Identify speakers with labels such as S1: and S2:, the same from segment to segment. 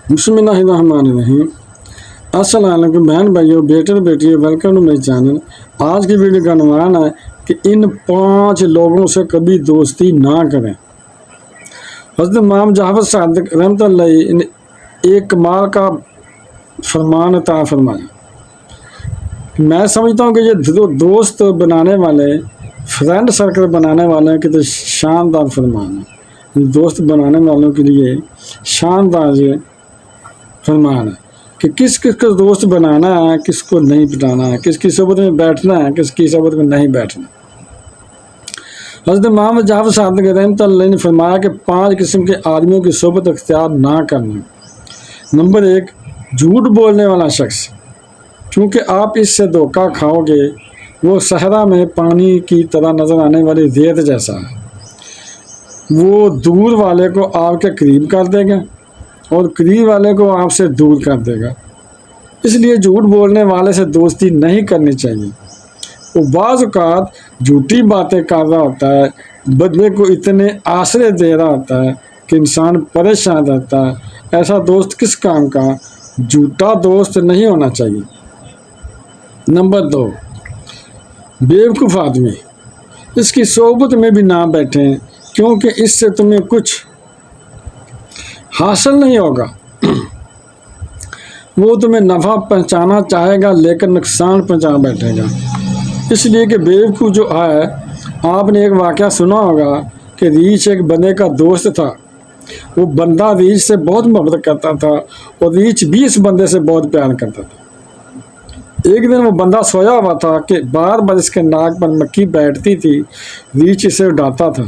S1: बिस्मिल्लाहिर्रहमानिर्रहीम। अस्सलाम वालेकुम बहन भाइयों, बेटे और बेटियों, वेलकम टू माई चैनल। आज की वीडियो का अनुमान है कि इन 5 लोगों से कभी दोस्ती ना करें। हज़रत इमाम जाफ़र सादिक रहमतुल्लाह अलैह ने एक कमाल का फरमान अता फरमाया। मैं समझता हूँ कि ये दोस्त बनाने वाले, फ्रेंड सर्कल बनाने वाले के तो शानदार फरमान है। दोस्त बनाने वालों के लिए शानदार ये फरमान है कि किस किस को दोस्त बनाना है, किसको नहीं बनाना है, किसकी सोबत में बैठना है, किसकी सोबत में नहीं बैठना। हज़रत इमाम जाफ़र सादिक रहमतुल्लाह अलैह ने फरमाया कि 5 किस्म के आदमियों की सोबत अख्तियार ना करना। नंबर 1, झूठ बोलने वाला शख्स। क्योंकि आप इससे धोखा खाओगे, वो सहरा में पानी की तरह नज़र आने वाली रेत जैसा है। वो दूर वाले को आपके करीब कर देगा और करीब वाले को आपसे दूर कर देगा। इसलिए झूठ बोलने वाले से दोस्ती नहीं करनी चाहिए। वो बाज़ औक़ात झूठी बातें कर रहा होता है, बदले को इतने आसरे दे रहा होता है कि इंसान परेशान रहता है। ऐसा दोस्त किस काम का? झूठा दोस्त नहीं होना चाहिए। नंबर 2, बेवकूफ़ आदमी। इसकी सोबत में भी ना बैठें, क्योंकि इससे तुम्हें कुछ हासिल नहीं होगा। वो तुम्हें नफ़ा पहुंचाना चाहेगा लेकिन नुकसान पहुंचा बैठेगा। इसलिए कि बेवकूफ़ जो है, आपने एक वाक़या सुना होगा कि रीछ एक बंदे का दोस्त था। वो बंदा रीछ से बहुत मोहब्बत करता था और रीछ भी इस बंदे से बहुत प्यार करता था। एक दिन वो बंदा सोया हुआ था कि बार बार इसके नाक पर मक्खी बैठती थी। रीछ इसे उठाता था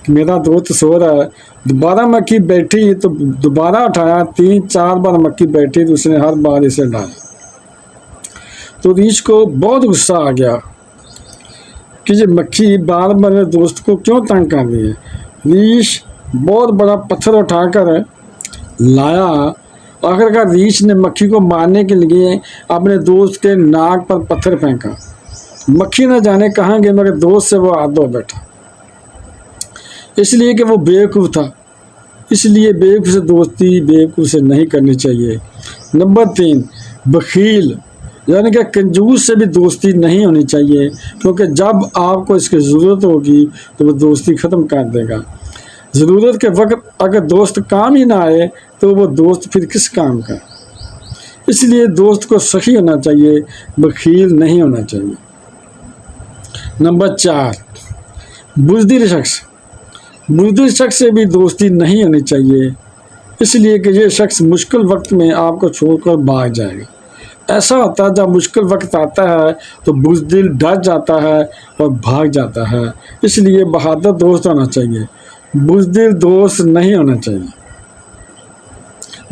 S1: कि मेरा दोस्त सो रहा है। दोबारा मक्खी बैठी तो दोबारा उठाया। 3-4 बार मक्खी बैठी तो उसने हर बार इसे उठाया। तो रीछ को बहुत गुस्सा आ गया कि ये मक्खी बार बार मेरे दोस्त को क्यों तंग कर रही है। रीछ बहुत बड़ा पत्थर उठाकर लाया। आखिरकार रीछ ने मक्खी को मारने के लिए अपने दोस्त के नाक पर पत्थर फेंका। मक्खी न जाने कहाँ गई, मगर दोस्त से वो हाथ धो बैठा, इसलिए कि वो बेवकूफ़ था। इसलिए बेवकूफ़ से दोस्ती बेवकूफ़ से नहीं करनी चाहिए। नंबर 3, बखील यानी कि कंजूस से भी दोस्ती नहीं होनी चाहिए, क्योंकि जब आपको इसकी ज़रूरत होगी तो वो दोस्ती ख़त्म कर देगा। ज़रूरत के वक्त अगर दोस्त काम ही ना आए तो वो दोस्त फिर किस काम का। इसलिए दोस्त को सही होना चाहिए, बखील नहीं होना चाहिए। नंबर 4, बुज़दिल शख्स। बुज़दिल शख्स से भी दोस्ती नहीं होनी चाहिए, इसलिए कि ये शख्स मुश्किल वक्त में आपको छोड़कर भाग जाएगा। ऐसा होता है जब मुश्किल वक्त आता है तो बुज़दिल डर जाता है और भाग जाता है। इसलिए बहादुर दोस्त होना चाहिए, बुज़दिल दोस्त नहीं होना चाहिए।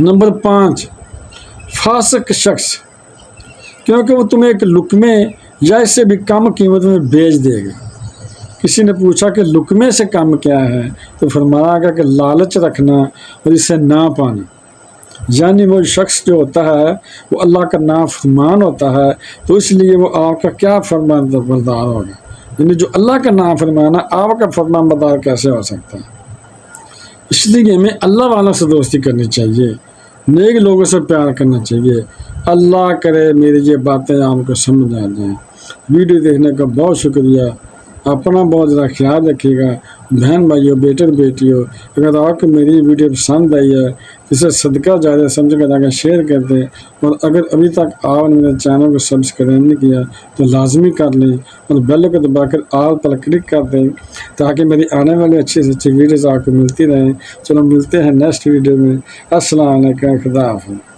S1: नंबर 5, फासिक शख्स। क्योंकि वो तुम्हें एक लुकमे या इससे भी कम कीमत में बेच देगा। किसी ने पूछा कि लुकमे से कम क्या है, तो फरमाया गया कि लालच रखना और इसे ना पाना। यानी वो शख्स जो होता है वो अल्लाह का नाफरमान होता है, तो इसलिए वो आपका क्या फरमान बरदार होगा। यानी जो अल्लाह का नाफरमान है, आपका फरमान बरदार कैसे हो सकता है। इसलिए हमें अल्लाह वालों से दोस्ती करनी चाहिए, नेक लोगों से प्यार करना चाहिए। अल्लाह करे मेरी ये बातें आपको समझ आ जाएं। वीडियो देखने का बहुत शुक्रिया। अपना बहुत ज़्यादा ख्याल रखिएगा। बहन भाइयों, बेटे और बेटियों, अगर आपको मेरी वीडियो पसंद आई है तो इसे सदका ज़्यादा समझ कर आगे शेयर कर दें। और अगर अभी तक आपने मेरे चैनल को सब्सक्राइब नहीं किया तो लाजमी कर लें और बेल को दबाकर ऑल पर क्लिक कर दें, ताकि मेरी आने वाली अच्छी से अच्छी वीडियोज़ आपको मिलती रहें। चलो मिलते हैं नेक्स्ट वीडियो में। अस्सलाम वालेकुम, खुदा हाफ़िज़।